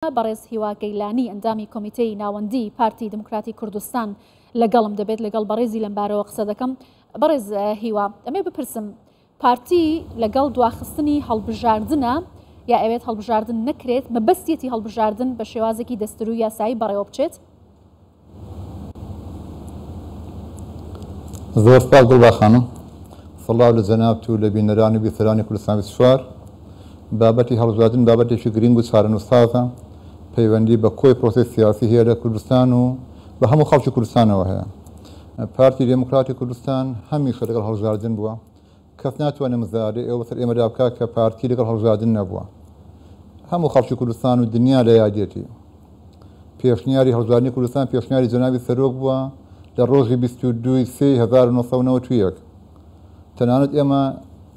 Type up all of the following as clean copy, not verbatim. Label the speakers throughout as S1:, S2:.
S1: بەڕێز هیوا گەیلانی ئەندامی کۆمیتەی ناوەندی پارتی دموکراتی کوردستان لەگەڵم دەبێت لەگەڵ بەڕێزی لەم بارەوە قسە دەکەم. بەڕێز هیوا، ئەمێ بپرسم، پارتی لەگەڵ دواخستنی هەڵبژاردنە یا ئەوێت هەڵبژاردن نەکرێت، مەبەستیەتی هەڵبژاردن بە شێوازێکی دەستور و یاسایی بەڕێوە بچێت؟
S2: زۆر سپاس دڵبا خانم، سڵاو لە جەنابت و لە بینەرانی و بیسەرانی کوردستان 24. بابەتی هەڵبژاردن بابەتێکی گرنگ و چارەنووسسازە، پەیوەندی بە کۆی پرۆسەی سیاسی هەیە لە کوردستان و بە هەموو خەڵکی کوردستانەوە هەیە. پارتی دموکراتی کوردستان هەمیشە لەگەڵ هەڵبژاردن بووە، کەس ناتوانێت مزارێ ئێوە بەسەر ئێمەدا بکات کە پارتی لەگەڵ هەڵبژاردن نەبووە. هەموو خەڵکی کوردستان و دنیا لە یادێتی پێشنیاری هەڵبژاردنی کوردستان پێشنیاری جەنابی سەرۆک بووە لە ڕۆژی 22/3/1991. تەنانەت ئێمە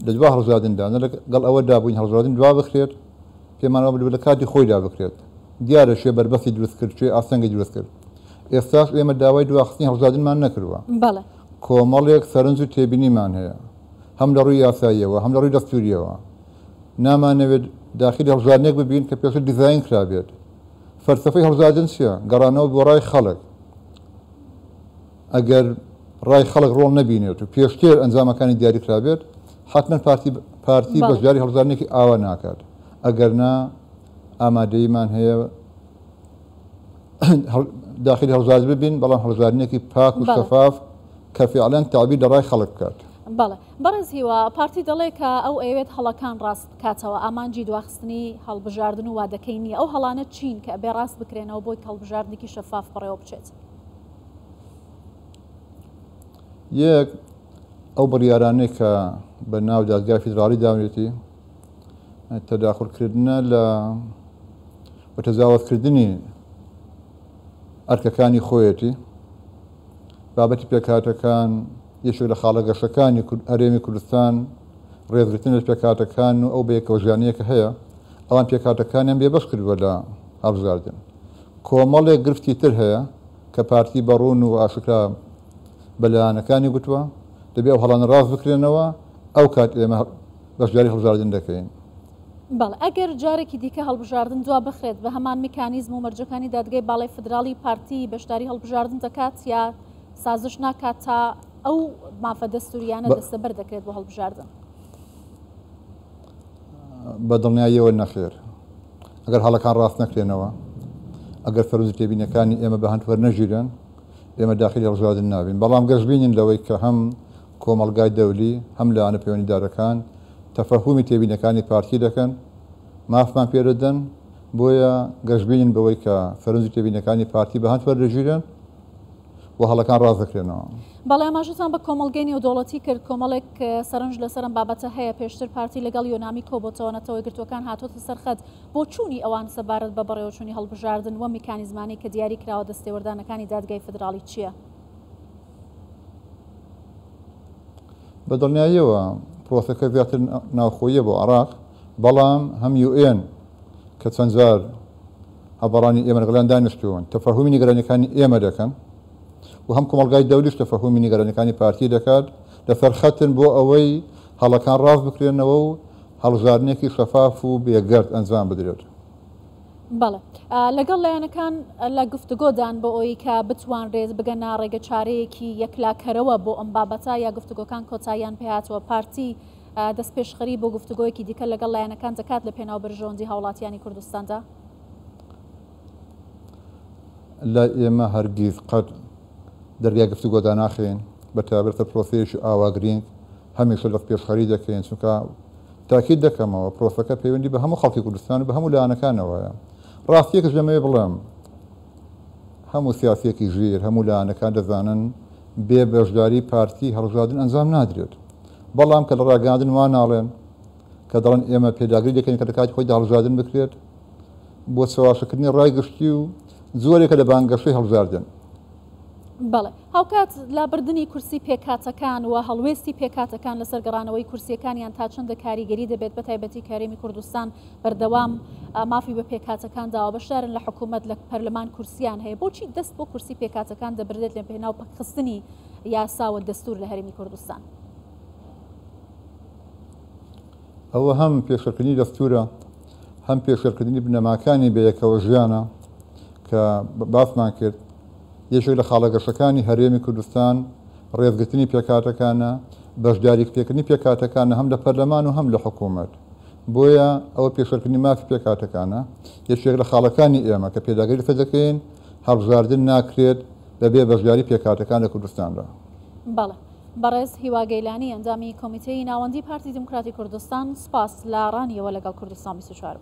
S2: لە دوا هەڵبژاردندا لەگەڵ ئەوەدا بووین هەڵبژاردن دوا بخرێت، پێمانەوە لە کاتی خۆیدا بکرێت. دیارە شێ بەربەستی دروست کرد، شوێ ئاسەنگی دروست کرد. ئێستاش ئێمە داوای دواخستنی هەڵبژاردنمان نەکردووە. کۆمەڵێک سەرنج و تێبینیمان هەیە، هەم لە ڕووی یاساییەوە هەم لە ڕووی دەستوریەوە. نامانەوێت داخلی هەڵبژاردنێک ببین کە پێشتر دیزاین کرابێت. فەلسەفەی هەڵبژاردن چییە؟ گەڕانەوە بۆ ڕای خەڵک. ئەگەر ڕای خەڵک ڕۆڵ نەبینێت و پێشتر ئەنجامەکانی دیاری کرابێت، حتمما پارتی بەشداری هەڵبژاردنێکی ئاوا ناکات. ئەگەر نا ئامادەییمان هەیە داخلی هەڵبژاردن ببین، بەڵام هەڵبژاردنێکی پاک و شەفاف کە فعلەن تەعبیر لە ڕای خەڵک بکات.
S1: بەڵێ، بەڕێز هیوا، پارتی دەڵێ کە ئەو ئەوێت هەڵەکان ڕاست بکاتەوە، ئامانجی دواخستنی هەڵبژاردن و وادەکەی نییە. ئەو هەڵانە چین کە ئەبێ ڕاست بکرێنەوە بۆی هەڵبژاردنێکی شەفاف بەڕێوە بچێت؟
S2: یەک، ئەو بڕیارانەی کە بە ناو دادگای فیدراڵی داوێتی تەداخلکردنە لە تەجاوزکردنی ئەرکەکانی خۆیەتی، بابەتی پێکهاتەکان یەکێک لە خاڵە گەشەکانی هەرێمی کوردستان ڕێزگرتن لە پێکهاتەکان و ئەو بەیەکەوەژیانەیە هەیە، ئەوان پێکهاتەکانیان بێبەش کردووە لە هەڵبژاردن. کۆمەڵێک گرفتی تر هەیە کە پارتی بەڕوون و ئاشکرا بەلایەنەکانی گوتووە دەبێ ئەو هەڵانە ڕاست بکرێنەوە، ئەو کات ئێمە بەشداری هەڵبژاردن دەکەین.
S1: بەڵێ، ئەگەر جارێکی دیکە هەڵبژاردن دوا بخرێت بە هەمان میکانیزم و مەرجەکانی دادگای باڵای فدراڵی، پارتی بەشداری هەڵبژاردن دەکات یا سازش ناکات تا ئەو مافە دەستوریانە دەستەبەر دەکرێت بۆ هەڵبژاردن؟
S2: بە دڵنیاییەوە نەخێر. ئەگەر هەڵەکان ڕاست نەکرێنەوە، ئەگەر فەرز و تێبینەکانی ئێمە بە هەند وەرنەژیرن، ئێمە داخلی هەڵبژاردن نابین. بەڵام گەشتبینین لەوەی کە هەم کۆمەڵگای دەولی هەم لایەنە پەیوەندیدارەکان تەفەهومی تێبینەکانی پارتی دەکەن، مافمان پێدەدەن، بۆیە گەشتبینین بەوەی کە فەرز و تێبینەکانی پارتی بە هەند وەرنەژیرن و هەڵەکان ڕاست دەکرێنەوە.
S1: بەڵێ، ئاماژەتان بە کۆمەڵگەی نێودەوڵەتی کرد، کۆمەڵێک سەرنج لەسەرم بابەتە هەیە. پێشتر پارتی لەگەڵ یۆنامی کۆبۆتەوە نەتەوەی گرتوەکان هاتۆتە سەرخەت بۆ چوونی ئەوان سەبارەت بە بەڕێوەچوونی هەڵبژاردن و میکانیزمانی کە دیاری کراوە دەستێوەردانەکانی دادگای فدراڵی چییە؟
S2: بە دڵنیاییەوە پرۆسەکە زیاتر ناوخۆیە بۆ عێراق، بەڵام هەم UN کە چەند جار هەبەڕانی ئێمە لەگەڵیان دانیشتوون تەفەهومی نیگەرانیەکانی ئێمە دەکەن و هەم کۆمەڵگای دەولیش تەفەهومی نیگەرانیەکانی پارتی دەکات، لەسەر خەتن بۆ ئەوەی هەڵەکان ڕاست بکرێنەوە و هەڵبژاردنێکی شەفاف و بێگەرد ئەنجام بدرێت.
S1: بەڵێ، لەگەڵ لایەنەکان لە گفتوگۆدان بۆ ئەوەی کە بتوانرێت بگەنە ڕێگە چارەیەکی یەکلاکەرەوە بۆ ئەم بابەتە، یا گفتوگۆکان کۆتاییان پێهاتوە، پارتی دەست پێشخەری بۆ گفتوگۆیەکی دیکە لەگەڵ لایەنەکان دەکات لە پێناو بەرژەوەندی هاوڵاتیانی کوردستاندا؟
S2: لە ئێمە هەرگیز قەت دەرگای گفتوگۆدا ناخێن، بە تایبەتە پرۆسەیەکی ئاواگرین هەمیشە دەست پێشخەری دەکەین، چونکە تاکید دەکەمەوە پرۆسەکە پەیوەندی بە هەموو خەڵکی کوردستان و بە هەموو لایەنەکانەوەیە. ڕاستیەکەش لەمەوێ بڵێم، هەموو سیاسیەکی ژیر هەموو لایەنەکان دەزانن بێ بەشداری پارتی هەڵبژاردن ئەنجام نادرێت. بەڵام کە لە ڕاگەاندن وا ناڵێن کە دەڵێن ئێمە پێداگری دەکەین کە لە کاتی خۆی هەڵبژاردن بکرێت بۆ چاواشەکردنی ڕای گشتی و زۆرێکە لە بانگەشەی هەڵبژاردن.
S1: بەڵێ، هاوکات لابردنی کورسی پێکاتەکان و هەڵوێستی پێکاتەکان لەسەر گەڕانەوەی کورسیەکانیان تا چەندە کاریگەری دەبێت، بە تایبەتی کارێمی کوردستان بەردەوام مافی بە پێکاتەکان داوە، بەشدارن لە حکوومەت لە پەرلەمان کورسیان هەیە. بۆچی دەست بۆ کورسی پێکاتەکان دەبردێت لە پێناو پەکخستنی یاسا و دەستور لە هەرێمی کوردستان؟
S2: ئەوە هەم پێشەکردنی دەستورە، هەم پێشێرکردنی بنەماکانی بەیەکەوە ژیانە کە باسمان کرد یەکێک لە خاڵەگەشەکانی هەرێمی کوردستان ڕێزگرتنی پێکاتەکانە بەشداری پێکردنی پێکاتەکانە هەم لە پەرلەمان و هەم لە حکوومەت بۆیە ئەوە پێشێرکردنی مافی پێکاتەکانە یەکێک لە خاڵەکانی ئێمە کە پێداگەری سەر دەکەین هەڵبژاردن ناکرێت بەبێ بەشداری پێکاتەکان لە کوردستاندا.
S1: بەڵێ بەڕێز هیواگەیلانی ئەنجامی کۆمیتەی ناوەندی پارتی دموکراتی کوردستان سپاس لە ڕانیەوە لەگەڵ کوردستان 24